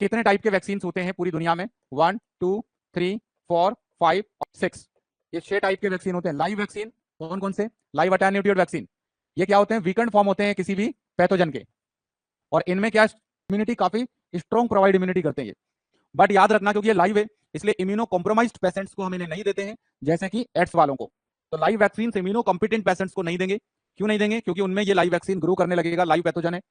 कितने टाइप के वैक्सीन होते हैं पूरी दुनिया में? 1 2 3 4 5 6। ये 6 टाइप के वैक्सीन होते हैं। लाइव वैक्सीन कौन कौन से? लाइव अटेन्यूएटेड वैक्सीन, ये क्या होते हैं? वीकेंड फॉर्म होते हैं किसी भी पैथोजन के, और इनमें क्या इम्यूनिटी काफी स्ट्रॉन्ग प्रोवाइड इम्यूनिटी करते हैं ये। बट याद रखना, क्योंकि ये लाइव है इसलिए इम्यूनो कॉम्प्रोमाइज्ड पेशेंट्स को हम इन्हें नहीं देते हैं, जैसे कि एड्स वालों को। तो live vaccine immuno competent patients को नहीं देंगे। क्यों नहीं देंगे? क्योंकि उनमें ये लाइव वैक्सीन ग्रो करने लगेगा, लाइव पैथोजन है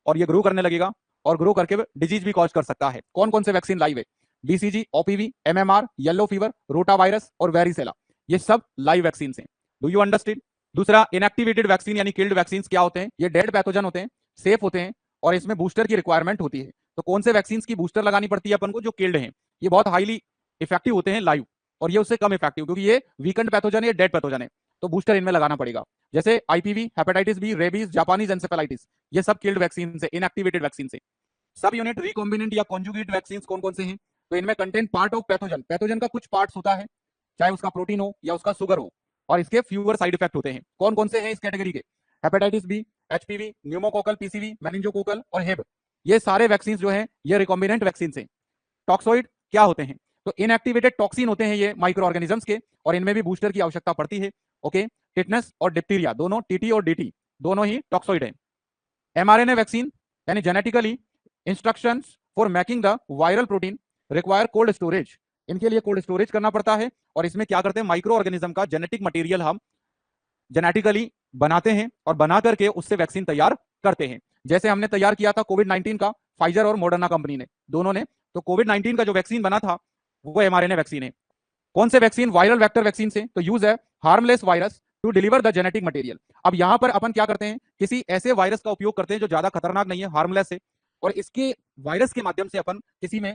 और ये ग्रो करने लगेगा और ग्रो करके डिजीज भी कॉज कर सकता है। कौन कौन से वैक्सीन लाइव है? BCG, OPV, MMR, yellow fever, rota virus और वेरिसेला, ये सब लाइव वैक्सीन हैं। Do you understand? दूसरा, इनएक्टिवेटेड वैक्सीन यानी किल्ड वैक्सीन क्या होते हैं? ये डेड पैथोजन होते हैं, सेफ होते हैं और इसमें बूस्टर की रिक्वायरमेंट होती है। तो कौन से वैक्सीन की बूस्टर लगानी पड़ती है अपन को? जो किल्ड हैं, ये बहुत हाईली इफेक्टिव होते हैं लाइव, और ये उससे कम इफेक्टिव, क्योंकि ये वीकेंड पैथोजन है, डेड पैथोजन है, तो बूस्टर इनमें लगाना पड़ेगा। जैसे IPV, hepatitis B, rabies, Japanese encephalitis, ये सब किल्ड वैक्सीन से, इनएक्टिवेटेड वैक्सीन से। सब यूनिट रिकॉम्बिनेंट या कॉन्जुगेट वैक्सीन कौन कौन से हैं? तो इनमें contain part of pathogen, pathogen का कुछ पार्ट्स होता है, चाहे उसका प्रोटीन हो या उसका शुगर हो, और इसके फ्यूअर साइड इफेक्ट होते हैं। कौन कौन से हैं इस कैटेगरी के? Hepatitis B, HPV, pneumococcal PCV, meningococcal और हेब, ये सारे वैक्सीन जो हैं ये रिकॉम्बिनेंट वैक्सीन हैं। टॉक्सोइड क्या होते हैं? तो इनएक्टिवेटेड टॉक्सिन होते हैं ये माइक्रो ऑर्गेनिजम्स के, और इनमें भी बूस्टर की आवश्यकता पड़ती है। ओके, टिटनेस और डिप्थीरिया दोनों, टीटी और डीटी दोनों ही टॉक्सोइड है। एमआरएनए वैक्सीन यानी genetically instructions for making the viral protein require cold storage, इनके लिए कोल्ड स्टोरेज करना पड़ता है, और इसमें क्या करते हैं? माइक्रो ऑर्गेनिज्म का जेनेटिक मटेरियल हम जेनेटिकली बनाते हैं और बना करके उससे वैक्सीन तैयार करते हैं। जैसे हमने तैयार किया था कोविड-19 का, फाइजर और मॉडर्ना कंपनी ने, दोनों ने। तो कोविड-19 का जो वैक्सीन बना था वो एमआरएनए वैक्सीन है। कौन से वैक्सीन? वायरल वेक्टर वैक्सीन से। तो यूज है harmless virus to deliver the genetic material. अब यहां पर अपन क्या करते हैं? किसी ऐसे वायरस का उपयोग करते हैं जो ज्यादा खतरनाक नहीं है, हार्मलेस है, और इसके वायरस के माध्यम से अपन किसी में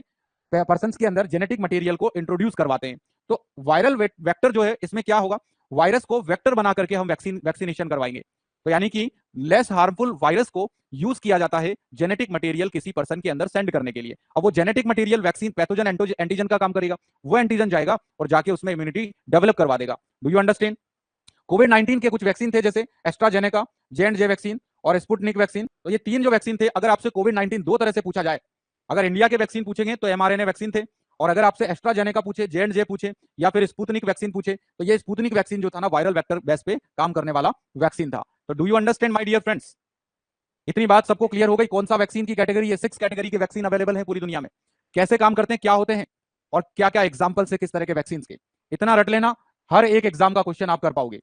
पर्सन के अंदर जेनेटिक मटेरियल को इंट्रोड्यूस करवाते हैं। तो वायरल वेक्टर जो है, इसमें क्या होगा? वायरस को वेक्टर बना करके हम वैक्सीनेशन करवाएंगे। तो यानी कि लेस हार्मफुल वायरस को यूज किया जाता है जेनेटिक मटेरियल किसी पर्सन के अंदर सेंड करने के लिए। अब वो genetic material vaccine pathogen antigen का काम करेगा, वो एंटीजन जाएगा और जाके उसमें इम्यूनिटी डेवलप करवा देगा। Do you understand? कोविड-19 के कुछ वैक्सीन थे, जैसे एस्ट्राजेनेका, जे वैक्सीन और स्पुतनिक वैक्सीन। तो ये 3 जो वैक्सीन थे, अगर आपसे कोविड-19 दो तरह से पूछा जाए, अगर इंडिया के वैक्सीन पूछेंगे तो एमआरएनए वैक्सीन थे, और अगर आपसे एस्ट्राजेनेका पूछे, जे पूछे या फिर स्पुतनिक वैक्सीन पूछे, तो ये स्पुतनिक वैक्सीन जो था ना, वायरल वेक्टर बेस पे काम करने वाला वैक्सीन था। तो do you understand my dear friends? इतनी बात सबको क्लियर हो गई? कौन सा वैक्सीन की कैटेगरी है? 6 कैटेगरी के वैक्सीन अवेलेबल है पूरी दुनिया में, कैसे काम करते हैं, क्या होते हैं, और क्या क्या एग्जाम्पल है किस तरह के वैक्सीन के। इतना रट लेना, हर एक एग्जाम का क्वेश्चन आप कर पाओगे।